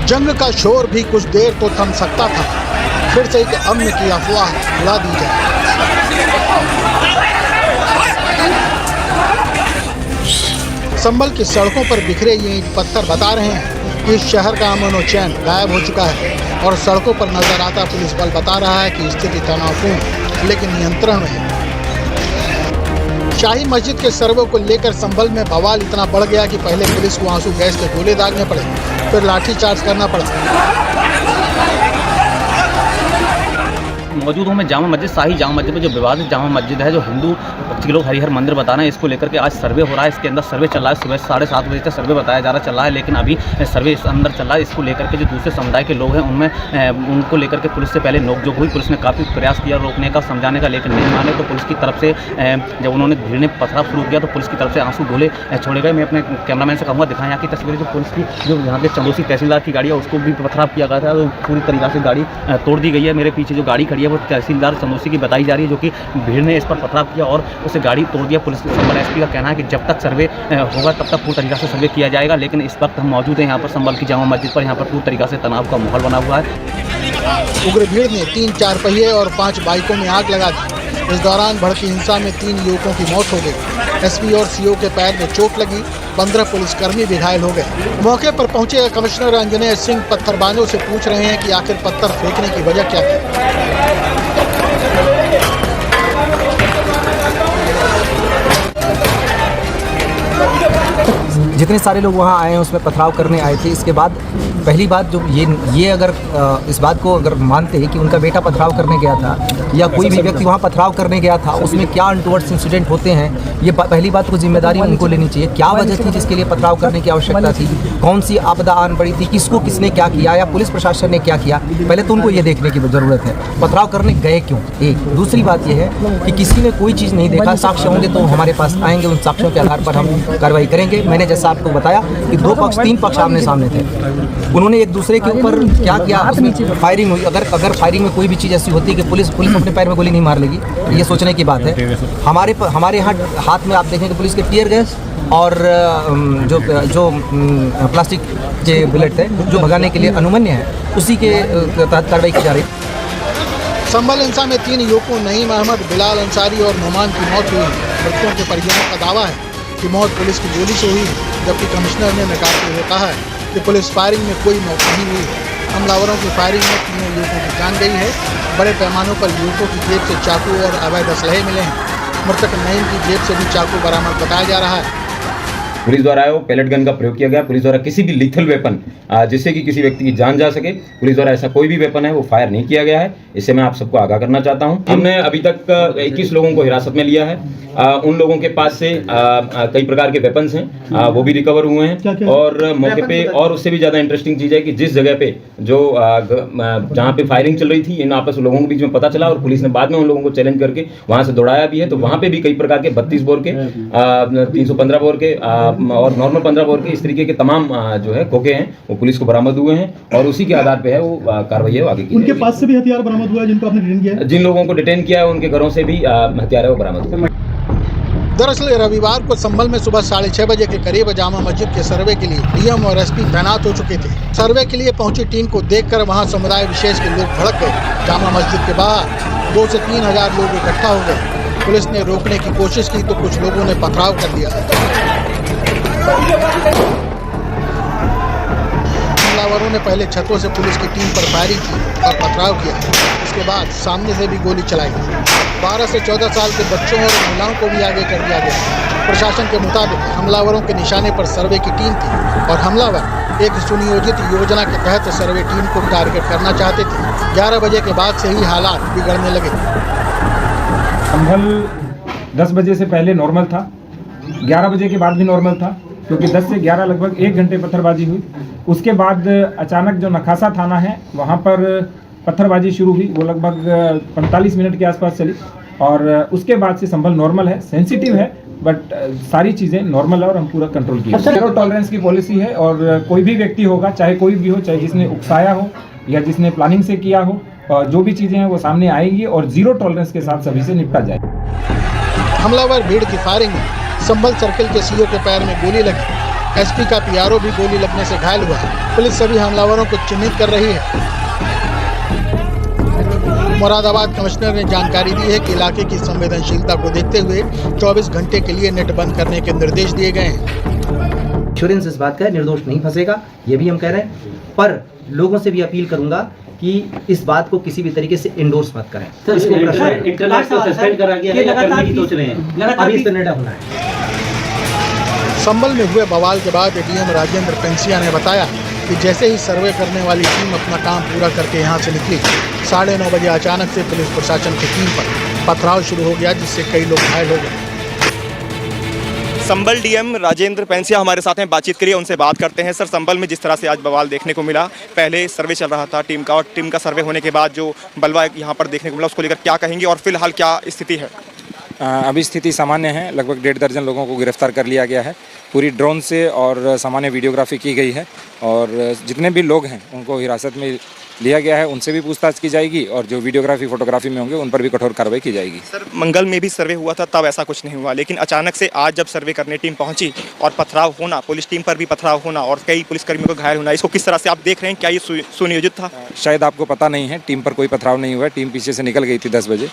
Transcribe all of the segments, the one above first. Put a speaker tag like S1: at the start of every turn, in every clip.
S1: जंग का शोर भी कुछ देर तो थम सकता था, फिर से एक अमन की अफवाह उड़ा दी जाए। संभल की सड़कों पर बिखरे ये ईंट पत्थर बता रहे हैं कि इस शहर का अमन और चैन गायब हो चुका है और सड़कों पर नजर आता पुलिस बल बता रहा है कि स्थिति तनावपूर्ण लेकिन नियंत्रण में है। शाही मस्जिद के सर्वे को लेकर संभल में बवाल इतना बढ़ गया कि पहले पुलिस को आंसू गैस के गोले दागने पड़े, फिर लाठीचार्ज करना पड़ा।
S2: मौजूद हूँ मैं जामा मस्जिद, शाही जामा मस्जिद में जो विवादित जामा मस्जिद है, जो हिंदू भक्त के लोग हरिहर मंदिर बता रहे हैं, इसको लेकर के आज सर्वे हो रहा है। इसके अंदर सर्वे चल रहा है, सुबह 7:30 बजे तक सर्वे बताया जा रहा चल रहा है, लेकिन अभी सर्वे इस अंदर चल रहा है। इसको लेकर के जो दूसरे समुदाय के लोग हैं उनमें उनको लेकर के पुलिस से पहले नोकझोंक हुई। पुलिस ने काफ़ी प्रयास किया रोकने का, समझाने का, लेकिन नहीं माने। तो पुलिस की तरफ से जब उन्होंने भीड़ ने पथराव शुरू किया तो पुलिस की तरफ से आंसू गोले छोड़े गए। मैं अपने कैमरामैन से कहूँगा दिखाएं यहाँ की तस्वीरें, जो पुलिस की जो यहाँ के चंदोसी तहसीलदार की गाड़ी है उसको भी पथराव किया गया था, तो पूरी तरीके से गाड़ी तोड़ दी गई है। मेरे पीछे जो गाड़ी खड़ी है वो तहसीलदार चंदोसी की बताई जा रही है, जो कि भीड़ ने इस पर पथराव किया और उसे गाड़ी तोड़ दिया। पुलिस संभल एसपी का कहना है कि जब तक सर्वे होगा तब तक पूरी तरीके से सर्वे किया जाएगा, लेकिन इस वक्त हम मौजूद हैं यहाँ पर संभल की जामा मस्जिद पर। यहाँ पर पूरी तरीके से तनाव का माहौल बना हुआ है।
S1: उग्र भीड़ ने 3-4 पहिए और 5 बाइकों में आग लगा दी। इस दौरान भड़की हिंसा में 3 युवकों की मौत हो गई। एसपी और सीओ के पैर में चोट लगी, 15 पुलिसकर्मी भी घायल हो गए। मौके पर पहुंचे कमिश्नर अंजनेय सिंह पत्थरबाजों से पूछ रहे हैं कि आखिर पत्थर फेंकने की वजह क्या थी।
S3: जितने सारे लोग वहाँ आए हैं उसमें पथराव करने आए थे। इसके बाद पहली बात जो ये अगर इस बात को अगर मानते हैं कि उनका बेटा पथराव करने गया था या कोई भी व्यक्ति वहाँ पथराव करने गया था, उसमें क्या अनटुवर्ड्स इंसिडेंट होते हैं, ये पहली बात को जिम्मेदारी उनको लेनी चाहिए। क्या वजह थी जिसके लिए पथराव करने की आवश्यकता थी, कौन सी आपदा आन पड़ी थी, किसको किसने क्या किया या पुलिस प्रशासन ने क्या किया, पहले तो उनको ये देखने की ज़रूरत है। पथराव करने गए क्यों, एक। दूसरी बात यह है कि किसी ने कोई चीज़ नहीं देखा, साक्ष्य होंगे तो हमारे पास आएंगे, उन साक्ष्यों के आधार पर हम कार्रवाई करेंगे। मैंने जैसा आपको बताया कि 3 पक्ष आमने सामने थे, उन्होंने एक दूसरे के ऊपर क्या किया, उसमें फायरिंग हुई। अगर फायरिंग में कोई भी चीज़ ऐसी होती है कि पुलिस अपने पैर में गोली नहीं मार लेगी, ये सोचने की बात है। हमारे हाथ में आप देखेंगे पुलिस के टीयर गैस और जो प्लास्टिक के बुलेट थे जो भगाने के लिए अनुमन्य है, उसी के तहत कार्रवाई की जा रही है।
S1: संभल हिंसा में 3 युवकों नईम अहमद, बिलाल अंसारी और नुमान की मौत हुई। मृतकों के परिजनों का दावा है कि मौत पुलिस की गोली से हुई, जबकि कमिश्नर ने नकारते हुए कहा है कि पुलिस फायरिंग में कोई मौत नहीं हुई। हमलावरों की फायरिंग में 3 युवकों की जान गई है। बड़े पैमाने पर युवकों की जेब से चाकू और अवैध असलहे मिले हैं। मृतक नईम की जेब से भी चाकू बरामद बताया जा रहा है।
S4: पुलिस द्वारा वो पैलेट गन का प्रयोग किया गया। पुलिस द्वारा किसी भी लीथल वेपन जिससे कि किसी व्यक्ति की जान जा सके, पुलिस द्वारा ऐसा कोई भी वेपन है वो फायर नहीं किया गया है। इससे मैं आप सबको आगाह करना चाहता हूं। हमने अभी तक 21 लोगों को हिरासत में लिया है। उन लोगों के पास से कई प्रकार के वेपन्स हैं, वो भी रिकवर हुए हैं। और मौके पे और उससे भी ज़्यादा इंटरेस्टिंग चीज़ है कि जिस जगह पे जो जहाँ पे फायरिंग चल रही थी, इन आपस लोगों के बीच में पता चला और पुलिस ने बाद में उन लोगों को चैलेंज करके वहाँ से दौड़ाया भी है। तो वहाँ पे भी कई प्रकार के 32 बोर के 315 बोर के और नॉर्मल 15 बोर के इस तरीके के तमाम जो है खोखे हैं वो पुलिस को बरामद हुए हैं और उसी के आधार पे है वो कार्रवाई है आगे की।
S5: उनके पास से भी हथियार बरामद हुआ है जिनको आपने डिटेन किया है?
S4: जिन लोगों को डिटेन किया है उनके घरों से भी हथियार है वो बरामद हुए।
S1: दरअसल रविवार को संभल में सुबह 6:30 बजे के करीब जामा मस्जिद के सर्वे के लिए डीएम और एसपी तैनात हो चुके थे। सर्वे के लिए पहुंची टीम को देखकर वहां समुदाय विशेष के लोग भड़क गए। जामा मस्जिद के बाहर 2 से 3 हजार लोग इकट्ठा हो गए। पुलिस ने रोकने की कोशिश की तो कुछ लोगों ने पथराव कर दिया। हमलावरों ने पहले छतों से पुलिस की टीम पर फायरिंग की और पथराव किया। इसके बाद सामने से भी गोली चलाई। 12 से 14 साल के बच्चों और महिलाओं को भी आगे कर दिया गया। प्रशासन के मुताबिक हमलावरों के निशाने पर सर्वे की टीम थी और हमलावर एक सुनियोजित योजना के तहत सर्वे टीम को टारगेट करना चाहते थे। 11 बजे के बाद से ही हालात बिगड़ने लगे।
S6: संभल 10 बजे से पहले नॉर्मल था, 11 बजे के बाद भी नॉर्मल था, क्योंकि 10 से 11 लगभग 1 घंटे पत्थरबाजी हुई। उसके बाद अचानक जो नखासा थाना है वहाँ पर पत्थरबाजी शुरू हुई, वो लगभग 45 मिनट के आसपास चली और उसके बाद से संभल नॉर्मल है। सेंसिटिव है बट सारी चीज़ें नॉर्मल है और हम पूरा कंट्रोल किए। जीरो टॉलरेंस की पॉलिसी है और कोई भी व्यक्ति होगा, चाहे कोई भी हो, चाहे जिसने उकसाया हो या जिसने प्लानिंग से किया हो, जो भी चीज़ें हैं वो सामने आएंगी और जीरो टॉलरेंस के साथ सभी से निपटा जाए।
S1: हमलावर भीड़ की फायरिंग में संभल सर्किल के सीओ के पैर में गोली लगी। एसपी का पीआरओ भी गोली लगने से घायल हुआ। पुलिस सभी हमलावरों को चिन्हित कर रही है। मुरादाबाद कमिश्नर ने जानकारी दी है कि इलाके की संवेदनशीलता को देखते हुए 24 घंटे के लिए नेट बंद करने के निर्देश दिए गए हैं।
S3: इंश्योरेंस इस बात का है, निर्दोष नहीं फंसेगा, ये भी हम कह रहे हैं, पर लोगों से भी अपील करूंगा कि इस बात को किसी भी तरीके से इंडोर्स मत करें। इसको
S2: इंटरनेट को सस्पेंड करा गया है, करने की सोच रहे हैं,
S3: अभी इस पर निर्णय होना है।
S1: संभल में हुए बवाल के बाद डीएम राजेंद्र पेंसिया ने बताया कि जैसे ही सर्वे करने वाली टीम अपना काम पूरा करके यहां से निकली, 9:30 बजे अचानक से पुलिस प्रशासन की टीम पर पथराव शुरू हो गया, जिससे कई लोग घायल हो गए।
S7: संभल डीएम राजेंद्र पेंसिया हमारे साथ हैं, बातचीत करिए, उनसे बात करते हैं। सर, संभल में जिस तरह से आज बवाल देखने को मिला, पहले सर्वे चल रहा था टीम का, और टीम का सर्वे होने के बाद जो बलवा यहाँ पर देखने को मिला, उसको लेकर क्या कहेंगे और फिलहाल क्या स्थिति है?
S6: अभी स्थिति सामान्य है। लगभग 1.5 दर्जन लोगों को गिरफ्तार कर लिया गया है। पूरी ड्रोन से और सामान्य वीडियोग्राफी की गई है, और जितने भी लोग हैं उनको हिरासत में लिया गया है, उनसे भी पूछताछ की जाएगी, और जो वीडियोग्राफी फोटोग्राफी में होंगे उन पर भी कठोर कार्रवाई की जाएगी।
S7: सर, मंगल में भी सर्वे हुआ था, तब ऐसा कुछ नहीं हुआ, लेकिन अचानक से आज जब सर्वे करने टीम पहुंची और पथराव होना, पुलिस टीम पर भी पथराव होना और कई पुलिसकर्मियों को घायल होना, इसको किस तरह से आप देख रहे हैं? क्या ये सुनियोजित था?
S6: शायद आपको पता नहीं है, टीम पर कोई पथराव नहीं हुआ है। टीम पीछे से निकल गई थी 10 बजे।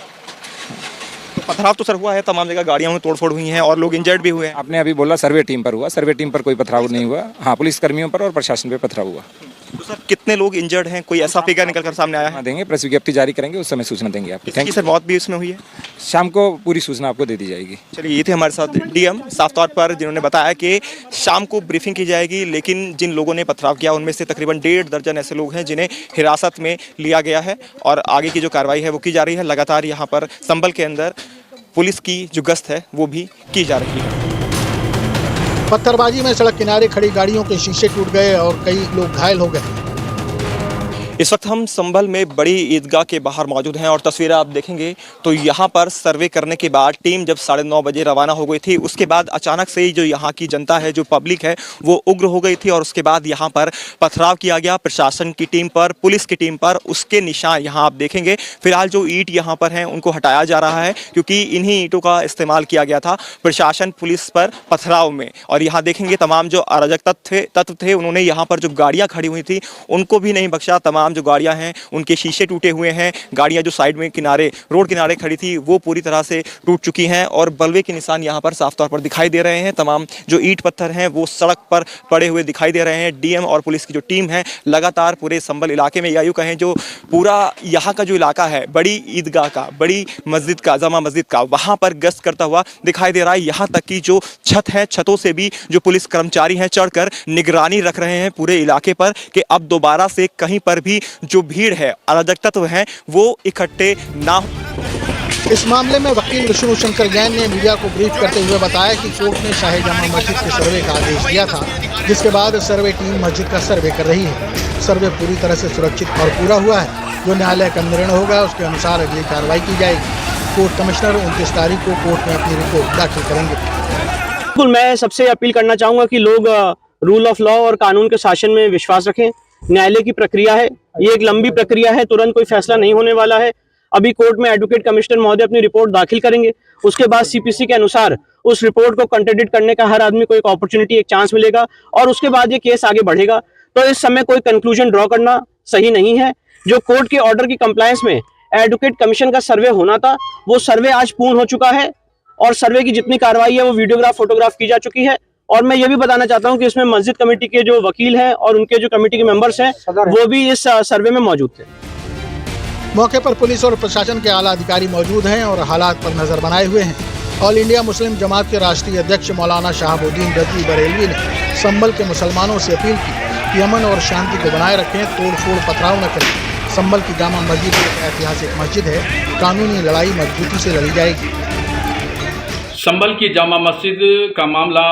S7: तो पथराव तो सर हुआ है, तमाम जगह गाड़ियों में तोड़फोड़ हुई हैं और लोग इंजर्ड भी हुए हैं।
S6: आपने अभी बोला सर्वे टीम पर हुआ, सर्वे टीम पर कोई पथराव नहीं हुआ। हाँ, पुलिसकर्मियों पर और प्रशासन पर पथराव हुआ।
S7: तो सर, कितने लोग इंजर्ड हैं? कोई ऐसा फिगर निकल कर सामने आया है?
S6: देंगे, प्रेस विज्ञप्ति जारी करेंगे, उस समय सूचना देंगे आपको।
S7: Thank you sir. मौत भी इसमें हुई है?
S6: शाम को पूरी सूचना आपको दे दी जाएगी।
S7: चलिए, ये थे हमारे साथ डीएम, साफ तौर पर जिन्होंने बताया कि शाम को ब्रीफिंग की जाएगी, लेकिन जिन लोगों ने पथराव किया उनमें से तकरीबन 1.5 दर्जन ऐसे लोग हैं जिन्हें हिरासत में लिया गया है, और आगे की जो कार्रवाई है वो की जा रही है। लगातार यहाँ पर संभल के अंदर पुलिस की जो गश्त है वो भी की जा रही है।
S1: पत्थरबाजी में सड़क किनारे खड़ी गाड़ियों के शीशे टूट गए और कई लोग घायल हो गए।
S7: इस वक्त हम संभल में बड़ी ईदगाह के बाहर मौजूद हैं, और तस्वीरें आप देखेंगे तो यहाँ पर सर्वे करने के बाद टीम जब 9:30 बजे रवाना हो गई थी, उसके बाद अचानक से ही जो यहाँ की जनता है, जो पब्लिक है, वो उग्र हो गई थी, और उसके बाद यहाँ पर पथराव किया गया प्रशासन की टीम पर, पुलिस की टीम पर। उसके निशान यहाँ आप देखेंगे। फिलहाल जो ईंट यहाँ पर हैं उनको हटाया जा रहा है, क्योंकि इन्हीं ईंटों का इस्तेमाल किया गया था प्रशासन पुलिस पर पथराव में। और यहाँ देखेंगे तमाम जो अराजक तत्व थे, उन्होंने यहाँ पर जो गाड़ियाँ खड़ी हुई थी उनको भी नहीं बख्शा। तमाम जो गाड़ियां हैं उनके शीशे टूटे हुए हैं। गाड़ियां जो साइड में किनारे, रोड किनारे खड़ी थी, वो पूरी तरह से टूट चुकी हैं, और बलवे के निशान यहां पर साफ तौर पर दिखाई दे रहे हैं। तमाम जो ईंट पत्थर हैं वो सड़क पर पड़े हुए दिखाई दे रहे हैं। डीएम और पुलिस की जो टीम है लगातार पूरे संभल इलाके में, या यूं कहें जो पूरा यहाँ का जो इलाका है, बड़ी ईदगाह का, बड़ी मस्जिद का, जामा मस्जिद का, वहां पर गश्त करता हुआ दिखाई दे रहा है। यहाँ तक कि जो छत है, छतों से भी जो पुलिस कर्मचारी हैं चढ़कर निगरानी रख रहे हैं पूरे इलाके पर, कि अब दोबारा से कहीं पर भी जो भीड़ है, अराजक तत्व हैं, वो इकट्ठे ना हो।
S1: इस मामले में वकील विष्णु शंकर जैन ने मीडिया को ब्रीफ करते हुए बताया कि कोर्ट ने शाही जामा मस्जिद के सर्वे का आदेश दिया था, जिसके बाद सर्वे टीम मस्जिद का सर्वे कर रही है। सर्वे पूरी तरह से सुरक्षित और पूरा हुआ है। जो न्यायालय का निर्णय होगा उसके अनुसार अगली कार्रवाई की जाएगी। कोर्ट कमिश्नर 29 तारीख को कोर्ट में अपनी रिपोर्ट दाखिल करेंगे।
S8: बिल्कुल, मैं सबसे अपील करना चाहूँगा कि लोग रूल ऑफ लॉ और कानून के शासन में विश्वास रखें। न्यायालय की प्रक्रिया है, ये एक लंबी प्रक्रिया है, तुरंत कोई फैसला नहीं होने वाला है। अभी कोर्ट में एडवोकेट कमिश्नर महोदय अपनी रिपोर्ट दाखिल करेंगे, उसके बाद सीपीसी के अनुसार उस रिपोर्ट को कंट्राडिक्ट करने का हर आदमी को एक अपॉर्चुनिटी, एक चांस मिलेगा, और उसके बाद ये केस आगे बढ़ेगा। तो इस समय कोई कंक्लूजन ड्रॉ करना सही नहीं है। जो कोर्ट के ऑर्डर की कंप्लायंस में एडवोकेट कमीशन का सर्वे होना था, वो सर्वे आज पूर्ण हो चुका है, और सर्वे की जितनी कार्रवाई है वो वीडियोग्राफ, फोटोग्राफ की जा चुकी है। और मैं ये भी बताना चाहता हूं कि इसमें मस्जिद कमेटी के जो वकील हैं और उनके जो कमेटी के मेंबर्स हैं, वो भी इस सर्वे में मौजूद थे।
S1: मौके पर पुलिस और प्रशासन के आला अधिकारी मौजूद हैं और हालात पर नजर बनाए हुए हैं। ऑल इंडिया मुस्लिम जमात के राष्ट्रीय अध्यक्ष मौलाना शहाबुद्दीन रजवी बरेलवी ने संभल के मुसलमानों से अपील की कि अमन और शांति को बनाए रखें, तोड़ फोड़ पथराव न करें। संभल की जामा मस्जिद एक ऐतिहासिक मस्जिद है, कानूनी लड़ाई मजबूती से लड़ी जाएगी।
S9: संभल की जामा मस्जिद का मामला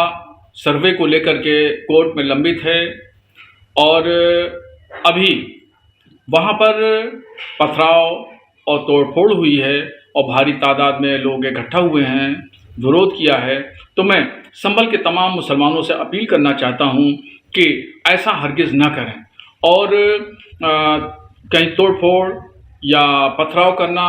S9: सर्वे को लेकर के कोर्ट में लंबित है, और अभी वहाँ पर पथराव और तोड़फोड़ हुई है और भारी तादाद में लोग इकट्ठा हुए हैं, विरोध किया है। तो मैं संभल के तमाम मुसलमानों से अपील करना चाहता हूँ कि ऐसा हरगिज़ ना करें, और कहीं तोड़फोड़ या पथराव करना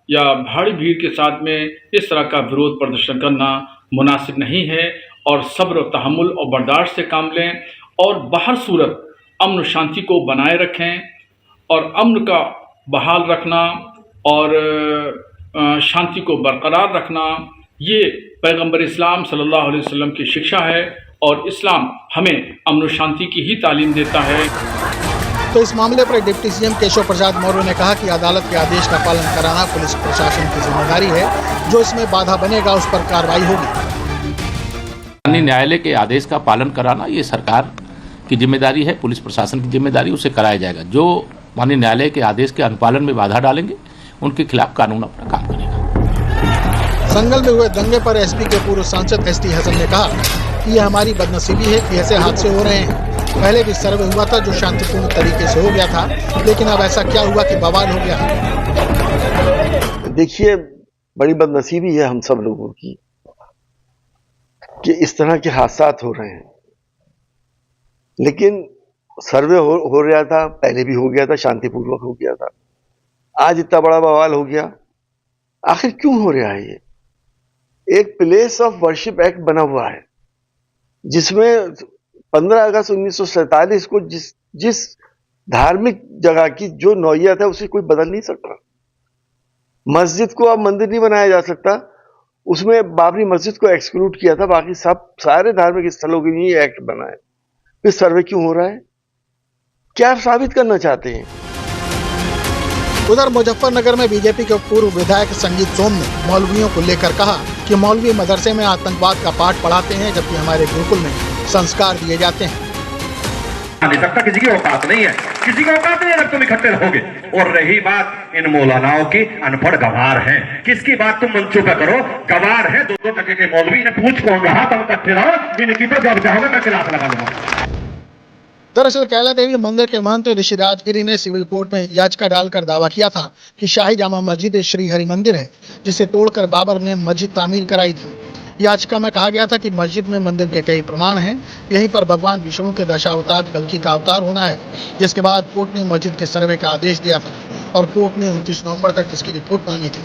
S9: या भारी भीड़ के साथ में इस तरह का विरोध प्रदर्शन करना मुनासिब नहीं है। और सब्र, तहम्मुल और बर्दाश्त से काम लें और बाहर सूरत अमन शांति को बनाए रखें और अमन का बहाल रखना और शांति को बरकरार रखना, ये पैगंबर इस्लाम सल्लल्लाहु अलैहि वसल्लम की शिक्षा है और इस्लाम हमें अमन और शांति की ही तालीम देता है।
S1: तो इस मामले पर डिप्टी सीएम केशव प्रसाद मौर्य ने कहा कि अदालत के आदेश का पालन कराना पुलिस प्रशासन की जिम्मेदारी है, जो इसमें बाधा बनेगा उस पर कार्रवाई होगी।
S10: माननीय न्यायालय के आदेश का पालन कराना ये सरकार की जिम्मेदारी है, पुलिस प्रशासन की जिम्मेदारी, उसे कराया जाएगा। जो माननीय न्यायालय के आदेश के अनुपालन में बाधा डालेंगे उनके खिलाफ कानून अपना काम करेगा।
S1: संगल में हुए दंगे पर एसपी के पूर्व सांसद एसटी हसन ने कहा कि यह हमारी बदनसीबी है कि ऐसे हादसे हो रहे हैं। पहले भी सर्वे हुआ था जो शांतिपूर्ण तरीके से हो गया था, लेकिन अब ऐसा क्या हुआ कि बवाल हो गया।
S11: देखिए, बड़ी बदनसीबी है हम सब लोगों की कि इस तरह के हादसा हो रहे हैं, लेकिन सर्वे हो रहा था, पहले भी हो गया था, शांतिपूर्वक हो गया था। आज इतना बड़ा बवाल हो गया, आखिर क्यों हो रहा है? ये एक प्लेस ऑफ वर्शिप एक्ट बना हुआ है जिसमें 15 अगस्त 1947 को जिस धार्मिक जगह की जो नौयत है उसे कोई बदल नहीं सकता। मस्जिद को अब मंदिर नहीं बनाया जा सकता, उसमें बाबरी मस्जिद को एक्सक्लूड किया था, बाकी सारे धार्मिक स्थलों के लिए एक्ट बना है। फिर सर्वे क्यों हो रहा है? क्या साबित करना चाहते हैं?
S1: उधर मुजफ्फरनगर में बीजेपी के पूर्व विधायक संगीत सोम ने मौलवियों को लेकर कहा कि मौलवी मदरसे में आतंकवाद का पाठ पढ़ाते हैं, जबकि हमारे गुरुकुल में संस्कार दिए जाते हैं।
S12: तब तक किसी की औकात नहीं है, किसी की औकात नहीं है जब तुम इकट्ठे रहोगे। और रही बात इन मौलानाओं की, अनपढ़ गवार हैं, किसकी बात तुम मंचों पर करो, गवार है। 2-2 टके के मौलवी ने पूछ कौन रहा, तुम इकट्ठे रहो, इनकी तो जब चाहोगे मैं क्लास लगा लूंगा।
S1: दरअसल कैला देवी मंदिर के महंत ऋषि राजगिरी ने सिविल कोर्ट में याचिका डालकर दावा किया था कि शाही जामा मस्जिद श्री हरि मंदिर है, जिसे तोड़कर बाबर ने मस्जिद तामीर कराई थी। याचिका में कहा गया था कि मस्जिद में मंदिर के कई प्रमाण हैं, यहीं पर भगवान विष्णु के दशावतार कल्कि का अवतार होना है। जिसके बाद कोर्ट ने मस्जिद के सर्वे का आदेश दिया था और कोर्ट ने 29 नवंबर तक इसकी रिपोर्ट मांगी थी।